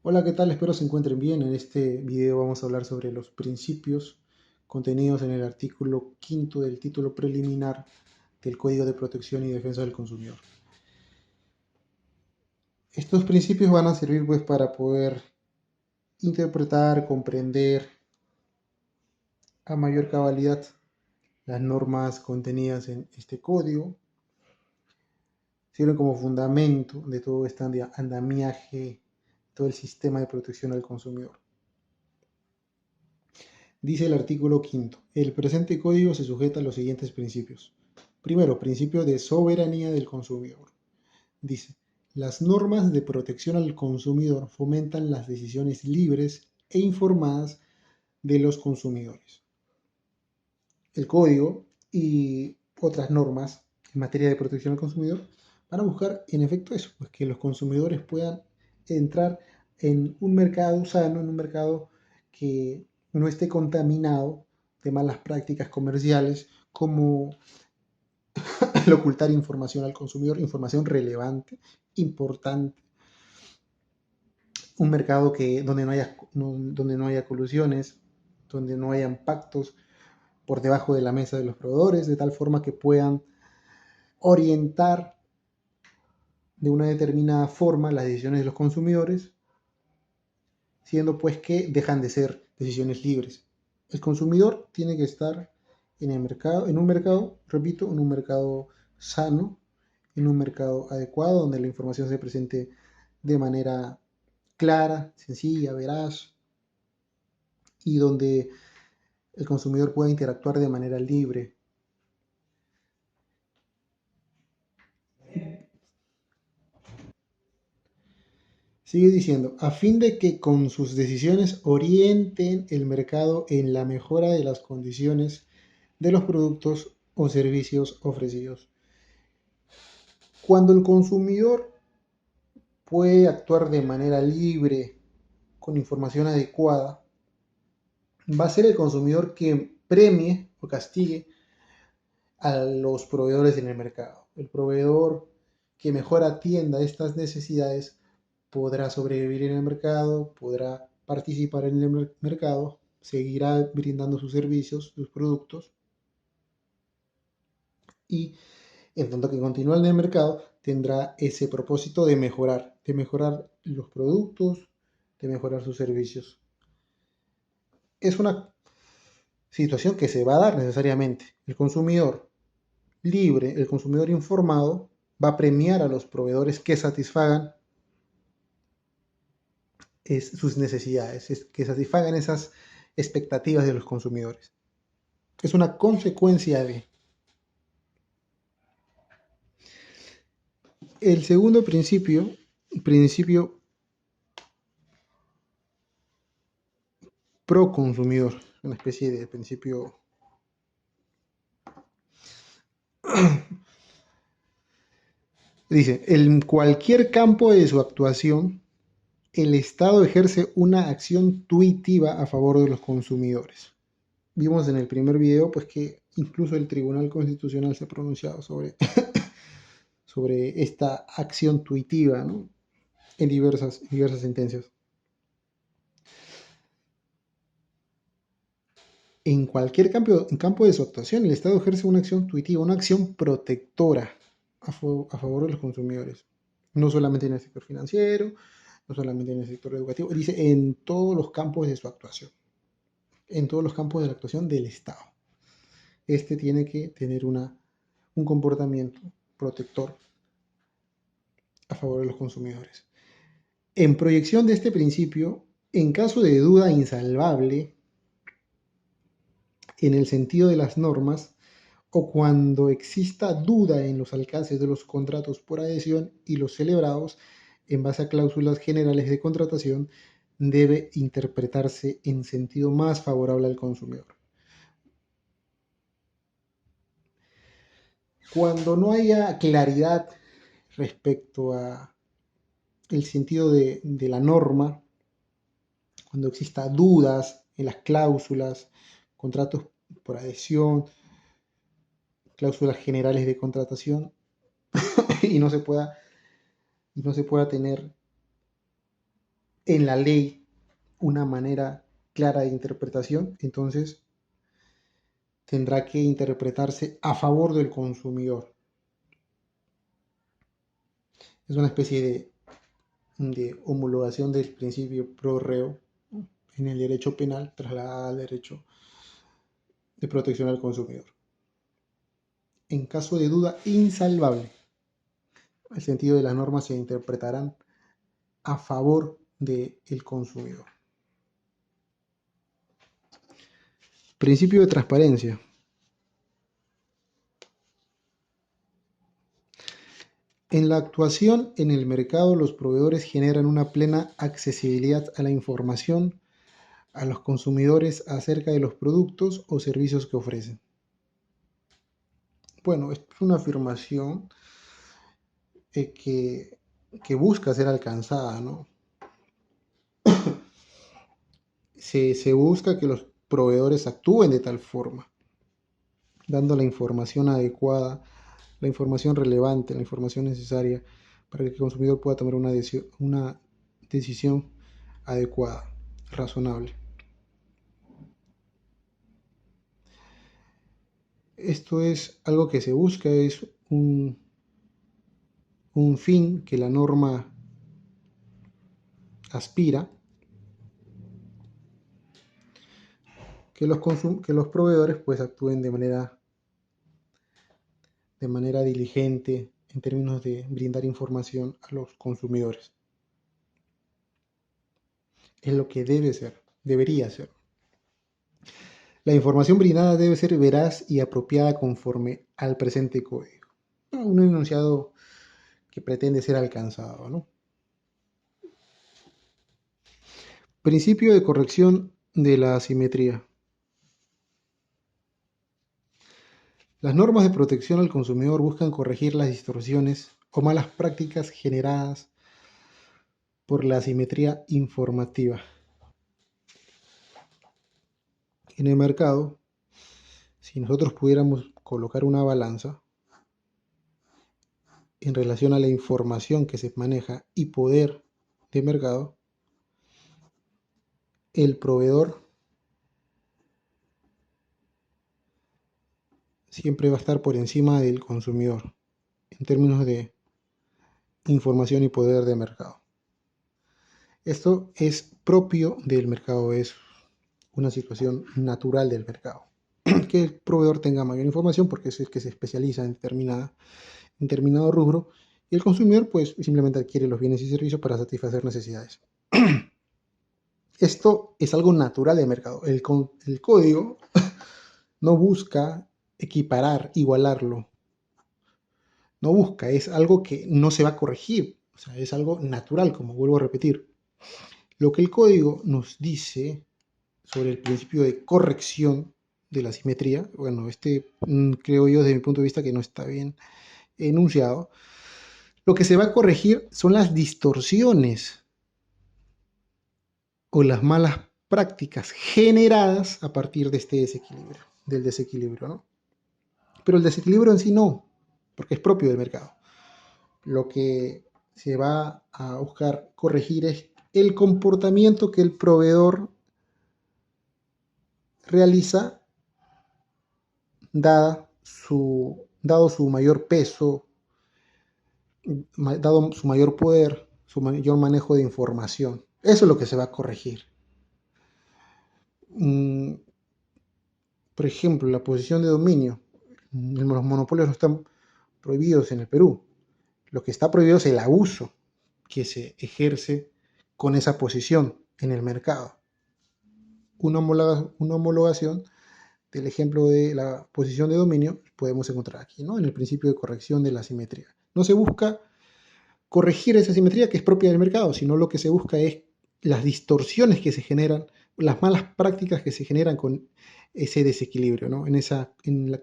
Hola, ¿qué tal? Espero se encuentren bien. En este video vamos a hablar sobre los principios contenidos en el artículo quinto del título preliminar del Código de Protección y Defensa del Consumidor. Estos principios van a servir pues para poder interpretar, comprender a mayor cabalidad las normas contenidas en este código. Sirven como fundamento de todo este andamiaje, todo el sistema de protección al consumidor. Dice el artículo quinto, el presente código se sujeta a los siguientes principios. Primero, principio de soberanía del consumidor. Dice, las normas de protección al consumidor fomentan las decisiones libres e informadas de los consumidores. El código y otras normas en materia de protección al consumidor van a buscar en efecto eso, pues que los consumidores puedan entrar en un mercado sano, en un mercado que no esté contaminado de malas prácticas comerciales, como el ocultar información al consumidor, información relevante, importante, un mercado donde no haya colusiones, donde no hayan pactos por debajo de la mesa de los proveedores, de tal forma que puedan orientar de una determinada forma las decisiones de los consumidores, siendo pues que dejan de ser decisiones libres. El consumidor tiene que estar en un mercado, repito, en un mercado sano, en un mercado adecuado, donde la información se presente de manera clara, sencilla, veraz, y donde el consumidor pueda interactuar de manera libre. Sigue diciendo, a fin de que con sus decisiones orienten el mercado en la mejora de las condiciones de los productos o servicios ofrecidos. Cuando el consumidor puede actuar de manera libre, con información adecuada, va a ser el consumidor quien premie o castigue a los proveedores en el mercado. El proveedor que mejor atienda estas necesidades podrá sobrevivir en el mercado, podrá participar en el mercado, seguirá brindando sus servicios, sus productos, y en tanto que continúa en el mercado tendrá ese propósito de mejorar los productos, de mejorar sus servicios. Es una situación que se va a dar necesariamente. El consumidor libre, el consumidor informado, va a premiar a los proveedores que satisfagan sus necesidades, que satisfagan esas expectativas de los consumidores. Es una consecuencia de. El segundo principio, principio pro consumidor, una especie de principio dice, en cualquier campo de su actuación, el Estado ejerce una acción tuitiva a favor de los consumidores. Vimos en el primer video pues que incluso el Tribunal Constitucional se ha pronunciado sobre esta acción tuitiva, ¿no? En diversas sentencias. En cualquier campo de su actuación, el Estado ejerce una acción tuitiva, una acción protectora a favor de los consumidores. No solamente en el sector financiero, no solamente en el sector educativo, dice en todos los campos de su actuación, en todos los campos de la actuación del Estado. Este tiene que tener un comportamiento protector a favor de los consumidores. En proyección de este principio, en caso de duda insalvable, en el sentido de las normas, o cuando exista duda en los alcances de los contratos por adhesión y los celebrados en base a cláusulas generales de contratación, debe interpretarse en sentido más favorable al consumidor. Cuando no haya claridad respecto a el sentido de la norma, cuando exista dudas en las cláusulas, contratos por adhesión, cláusulas generales de contratación, y no se pueda tener en la ley una manera clara de interpretación, entonces tendrá que interpretarse a favor del consumidor. Es una especie de homologación del principio pro reo en el derecho penal trasladada al derecho de protección al consumidor. En caso de duda insalvable, el sentido de las normas se interpretarán a favor del consumidor. Principio de transparencia. En la actuación en el mercado, los proveedores generan una plena accesibilidad a la información a los consumidores acerca de los productos o servicios que ofrecen. Bueno, es una afirmación que busca ser alcanzada, ¿no? Se busca que los proveedores actúen de tal forma, dando la información adecuada, la información relevante, la información necesaria para que el consumidor pueda tomar una decisión adecuada, razonable. Esto es algo que se busca, es un fin que la norma aspira, que los proveedores pues actúen de manera diligente en términos de brindar información a los consumidores. Es lo que debe ser, debería ser. La información brindada debe ser veraz y apropiada conforme al presente código. Un enunciado que pretende ser alcanzado, ¿no? Principio de corrección de la asimetría. Las normas de protección al consumidor buscan corregir las distorsiones o malas prácticas generadas por la asimetría informativa. En el mercado, si nosotros pudiéramos colocar una balanza en relación a la información que se maneja y poder de mercado, el proveedor siempre va a estar por encima del consumidor en términos de información y poder de mercado. Esto es propio del mercado, es una situación natural del mercado. Que el proveedor tenga mayor información porque es el que se especializa en determinado rubro, y el consumidor pues simplemente adquiere los bienes y servicios para satisfacer necesidades. Esto es algo natural del mercado. El código no busca equiparar, igualarlo. No busca, es algo que no se va a corregir. O sea, es algo natural, como vuelvo a repetir. Lo que el código nos dice sobre el principio de corrección de la simetría, bueno, creo yo desde mi punto de vista que no está bien enunciado. Lo que se va a corregir son las distorsiones o las malas prácticas generadas a partir de este desequilibrio, del desequilibrio, ¿no? Pero el desequilibrio en sí no, porque es propio del mercado. Lo que se va a buscar corregir es el comportamiento que el proveedor realiza dado su mayor peso, dado su mayor poder, su mayor manejo de información. Eso es lo que se va a corregir. Por ejemplo, la posición de dominio. Los monopolios no están prohibidos en el Perú. Lo que está prohibido es el abuso que se ejerce con esa posición en el mercado. Una homologación del ejemplo de la posición de dominio podemos encontrar aquí, ¿no? En el principio de corrección de la simetría. No se busca corregir esa simetría que es propia del mercado, sino lo que se busca es las distorsiones que se generan, las malas prácticas que se generan con ese desequilibrio, ¿no?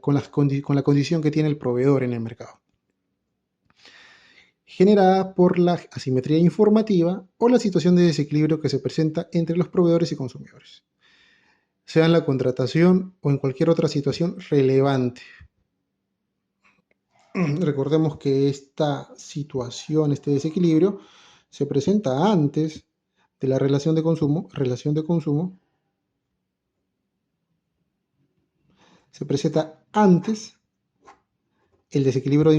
Con la condición que tiene el proveedor en el mercado, generada por la asimetría informativa o la situación de desequilibrio que se presenta entre los proveedores y consumidores, sea en la contratación o en cualquier otra situación relevante. Recordemos que esta situación, este desequilibrio, se presenta antes de la relación de consumo se presenta antes, el desequilibrio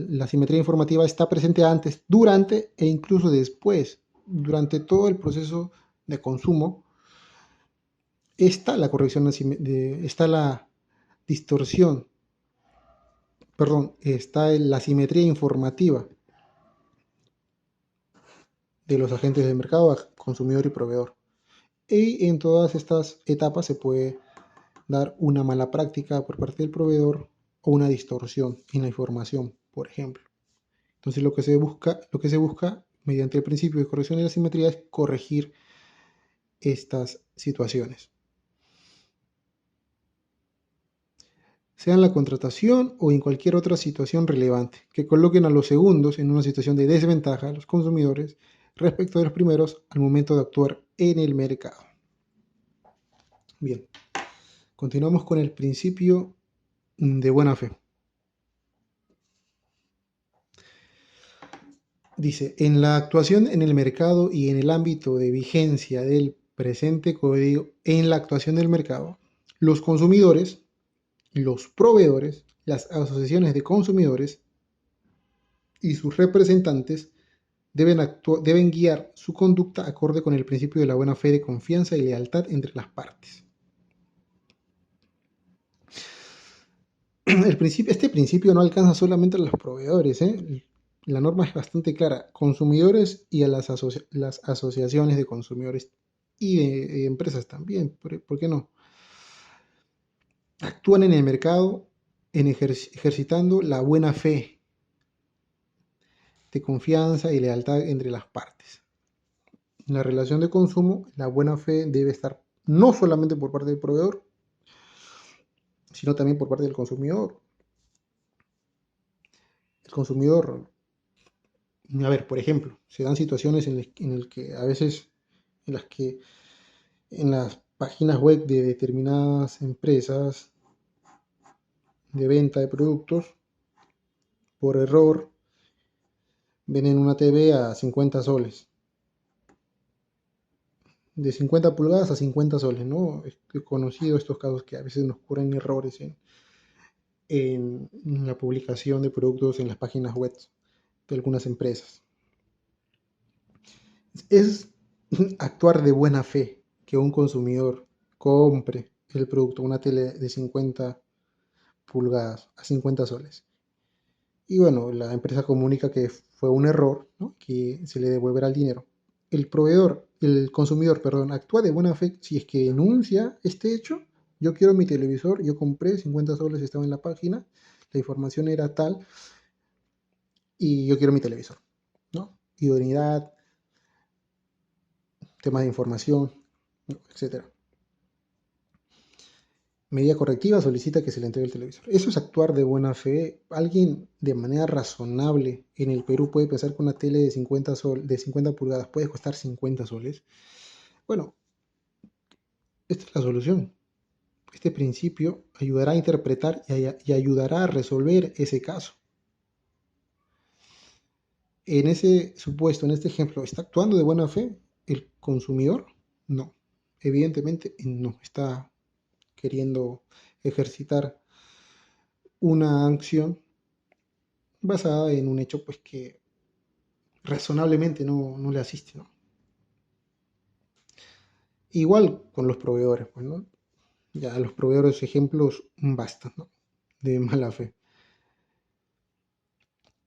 la simetría informativa está presente antes, durante e incluso después. Durante todo el proceso de consumo está la corrección, está la distorsión, perdón, está la simetría informativa de los agentes del mercado, consumidor y proveedor. Y en todas estas etapas se puede dar una mala práctica por parte del proveedor o una distorsión en la información, por ejemplo. Entonces lo que se busca mediante el principio de corrección de la simetría es corregir estas situaciones. Sea en la contratación o en cualquier otra situación relevante, que coloquen a los segundos en una situación de desventaja a los consumidores respecto de los primeros al momento de actuar en el mercado. Bien, continuamos con el principio de buena fe. Dice, en la actuación en el mercado y en el ámbito de vigencia del presente código, en la actuación del mercado, los consumidores, los proveedores, las asociaciones de consumidores y sus representantes deben guiar su conducta acorde con el principio de la buena fe, de confianza y lealtad entre las partes. Este principio no alcanza solamente a los proveedores, La norma es bastante clara, consumidores y a las asociaciones de consumidores y de empresas también, ¿por qué no? Actúan en el mercado ejercitando la buena fe de confianza y lealtad entre las partes. En la relación de consumo, la buena fe debe estar no solamente por parte del proveedor, sino también por parte del consumidor. El consumidor, a ver, por ejemplo, se dan situaciones en que a veces en las que en las páginas web de determinadas empresas de venta de productos, por error, venden una TV a 50 soles. De 50 pulgadas a 50 soles, ¿no? He conocido estos casos que a veces nos ocurren errores en la publicación de productos en las páginas web de algunas empresas. Es actuar de buena fe que un consumidor compre el producto, una tele de 50 pulgadas a 50 soles. Y bueno, la empresa comunica que fue un error, ¿no? Que se le devolverá el dinero. El consumidor, perdón, actúa de buena fe si es que denuncia este hecho. Yo quiero mi televisor, yo compré 50 soles, estaba en la página, la información era tal y yo quiero mi televisor, ¿no? Idoneidad, temas de información, etcétera. Medida correctiva, solicita que se le entregue el televisor. Eso es actuar de buena fe. Alguien de manera razonable en el Perú puede pensar que una tele de 50 pulgadas puede costar 50 soles. Bueno, esta es la solución. Este principio ayudará a interpretar y ayudará a resolver ese caso. En ese supuesto, en este ejemplo, ¿está actuando de buena fe el consumidor? No, evidentemente no. Está queriendo ejercitar una acción basada en un hecho pues que razonablemente no le asiste, ¿no? Igual con los proveedores, pues, ¿no? Ya los proveedores ejemplos bastan, ¿no? De mala fe.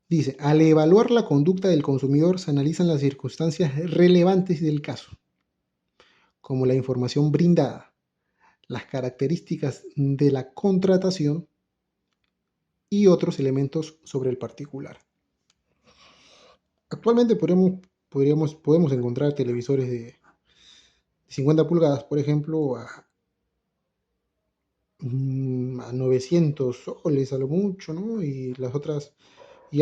Dice, al evaluar la conducta del consumidor se analizan las circunstancias relevantes del caso, como la información brindada, las características de la contratación y otros elementos sobre el particular. Actualmente podemos encontrar televisores de 50 pulgadas, por ejemplo, a 900 soles a lo mucho, ¿no? Y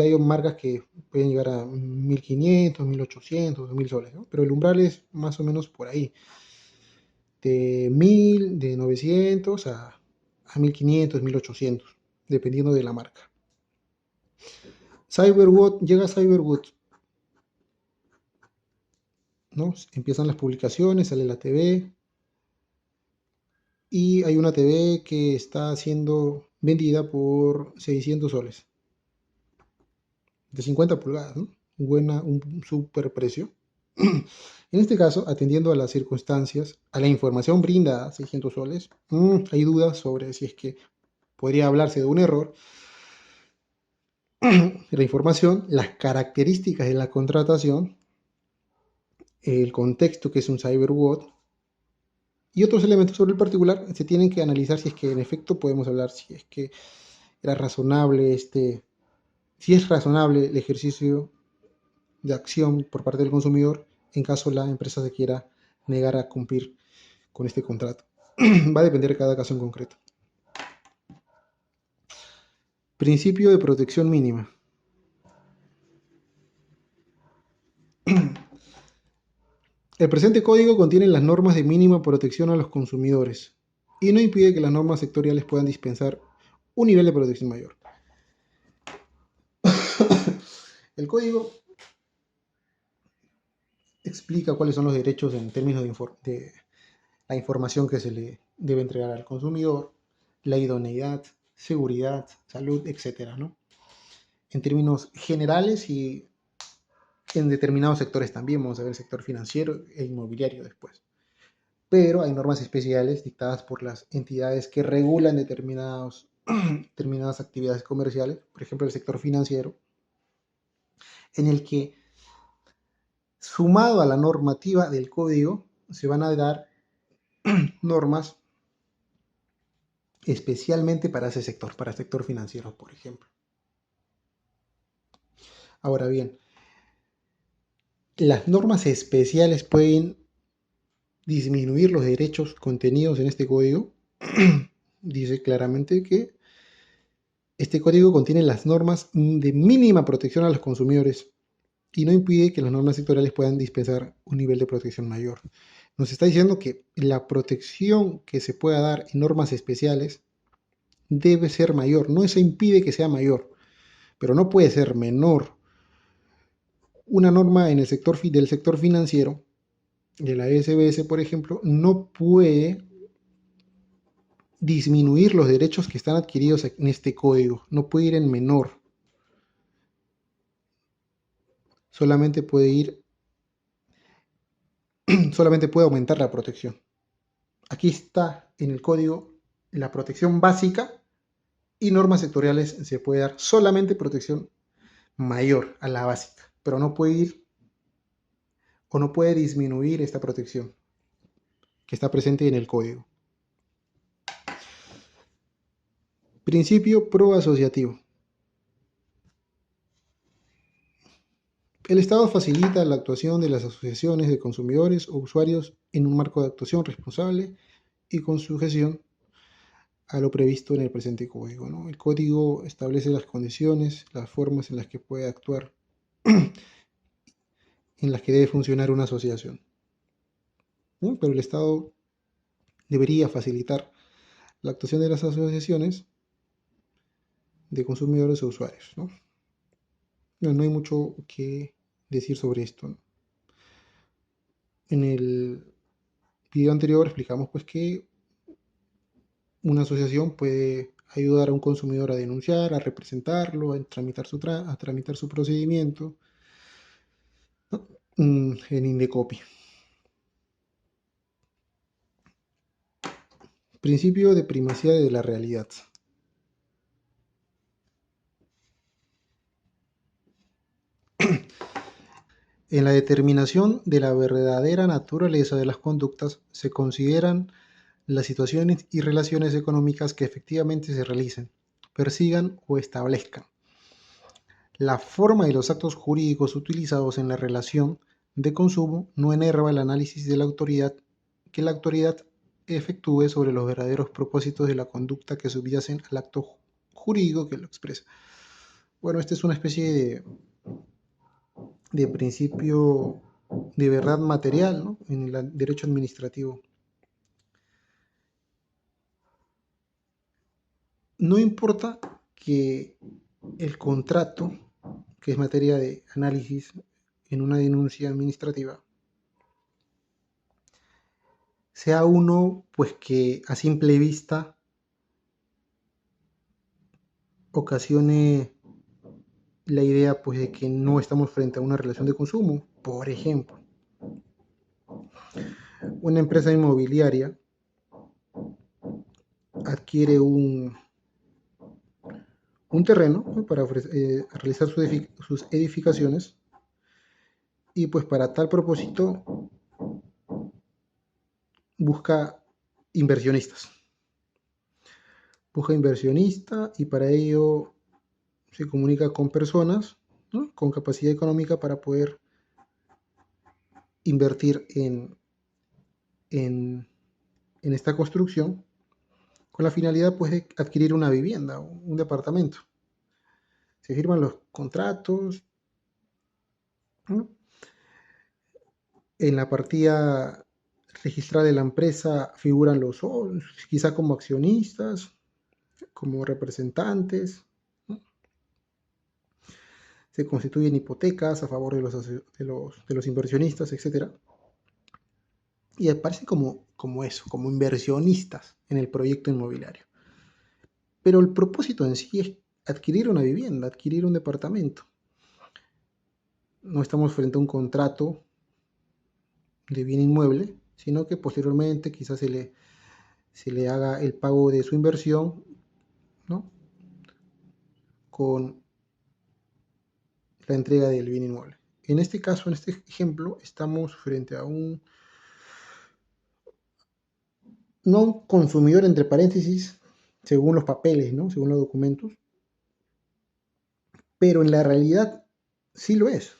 hay marcas que pueden llegar a 1500, 1800, 2000 soles, ¿no? Pero el umbral es más o menos por ahí, de 1000, de 900 a 1500, 1800, dependiendo de la marca. Cyberwood, llega Cyberwood, ¿no? Empiezan las publicaciones, sale la TV y hay una TV que está siendo vendida por 600 soles, de 50 pulgadas, ¿no? Un super precio. En este caso, atendiendo a las circunstancias, a la información brindada, 600 soles, hay dudas sobre si es que podría hablarse de un error. La información, las características de la contratación, el contexto que es un cyberbot y otros elementos sobre el particular se tienen que analizar si es que en efecto podemos hablar si es que era razonable si es razonable el ejercicio de acción por parte del consumidor en caso la empresa se quiera negar a cumplir con este contrato. Va a depender de cada caso en concreto. Principio de protección mínima. El presente código contiene las normas de mínima protección a los consumidores y no impide que las normas sectoriales puedan dispensar un nivel de protección mayor. El código explica cuáles son los derechos en términos de la información que se le debe entregar al consumidor, la idoneidad, seguridad, salud, etcétera, ¿no? En términos generales y en determinados sectores también, vamos a ver el sector financiero e inmobiliario después. Pero hay normas especiales dictadas por las entidades que regulan determinadas actividades comerciales, por ejemplo el sector financiero, en el que sumado a la normativa del código se van a dar normas especialmente para ese sector, para el sector financiero, por ejemplo. Ahora bien, las normas especiales pueden disminuir los derechos contenidos en este código. Dice claramente que este código contiene las normas de mínima protección a los consumidores y no impide que las normas sectoriales puedan dispensar un nivel de protección mayor. Nos está diciendo que la protección que se pueda dar en normas especiales debe ser mayor. No eso impide que sea mayor, pero no puede ser menor. Una norma en el sector del sector financiero, de la SBS, por ejemplo, no puede disminuir los derechos que están adquiridos en este código. No puede ir en menor. Solamente puede aumentar la protección. Aquí está en el código la protección básica y normas sectoriales se puede dar solamente protección mayor a la básica, pero no puede ir o no puede disminuir esta protección que está presente en el código. Principio proasociativo. El Estado facilita la actuación de las asociaciones de consumidores o usuarios en un marco de actuación responsable y con sujeción a lo previsto en el presente código, ¿no? El código establece las condiciones, las formas en las que puede actuar, en las que debe funcionar una asociación, ¿no? Pero el Estado debería facilitar la actuación de las asociaciones de consumidores o usuarios, ¿no? No hay mucho que decir sobre esto, ¿no? En el video anterior explicamos pues que una asociación puede ayudar a un consumidor a denunciar, a representarlo, a tramitar su procedimiento, ¿no? En Indecopi. Principio de primacía de la realidad. En la determinación de la verdadera naturaleza de las conductas se consideran las situaciones y relaciones económicas que efectivamente se realicen, persigan o establezcan. La forma y los actos jurídicos utilizados en la relación de consumo no enerva el análisis de la autoridad que la autoridad efectúe sobre los verdaderos propósitos de la conducta que subyacen al acto jurídico que lo expresa. Bueno, esta es una especie de principio de verdad material, ¿no? En el derecho administrativo. No importa que el contrato, que es materia de análisis en una denuncia administrativa, sea uno pues que a simple vista ocasione la idea pues de que no estamos frente a una relación de consumo. Por ejemplo, una empresa inmobiliaria adquiere un terreno, ¿no?, para realizar sus edificaciones, y pues para tal propósito busca inversionistas. Busca inversionistas y para ello se comunica con personas, ¿no?, con capacidad económica para poder invertir en, en esta construcción con la finalidad pues de adquirir una vivienda, un departamento. Se firman los contratos, ¿no? En la partida registral de la empresa figuran los socios, quizá como accionistas, como representantes, ¿no? Se constituyen hipotecas a favor de los inversionistas, etc. Y aparecen como eso, como inversionistas en el proyecto inmobiliario. Pero el propósito en sí es adquirir una vivienda, adquirir un departamento. No estamos frente a un contrato de bien inmueble, sino que posteriormente quizás se le haga el pago de su inversión, ¿no?, con la entrega del bien inmueble. En este caso, en este ejemplo, estamos frente a no un consumidor, entre paréntesis, según los papeles, ¿no?, según los documentos, pero en la realidad sí lo es.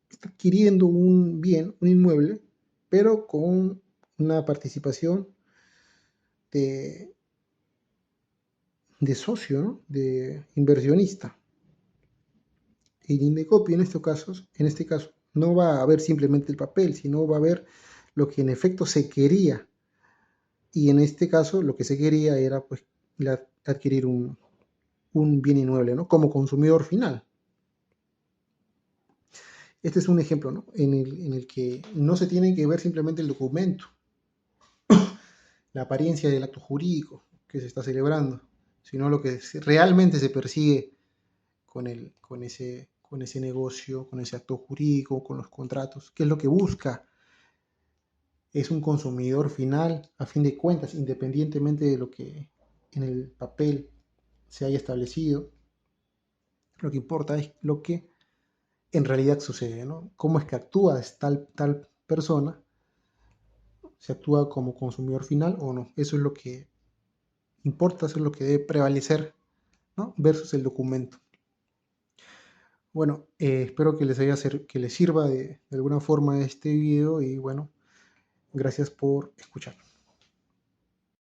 Está adquiriendo un bien, un inmueble, pero con una participación de, de socio, ¿no?, de inversionista. El Indecopy en este caso, no va a ver simplemente el papel, sino va a ver lo que en efecto se quería. Y en este caso, lo que se quería era pues adquirir un bien inmueble, ¿no?, como consumidor final. Este es un ejemplo, ¿no?, en el que no se tiene que ver simplemente el documento, la apariencia del acto jurídico que se está celebrando, sino lo que realmente se persigue con ese negocio, con ese acto jurídico, con los contratos, qué es lo que busca. Es un consumidor final, a fin de cuentas, independientemente de lo que en el papel se haya establecido. Lo que importa es lo que en realidad sucede, ¿no? Cómo es que actúa tal persona, se actúa como consumidor final o no. Eso es lo que importa, eso es lo que debe prevalecer, ¿no?, versus el documento. Bueno, espero que que les sirva de alguna forma este video y bueno, gracias por escuchar.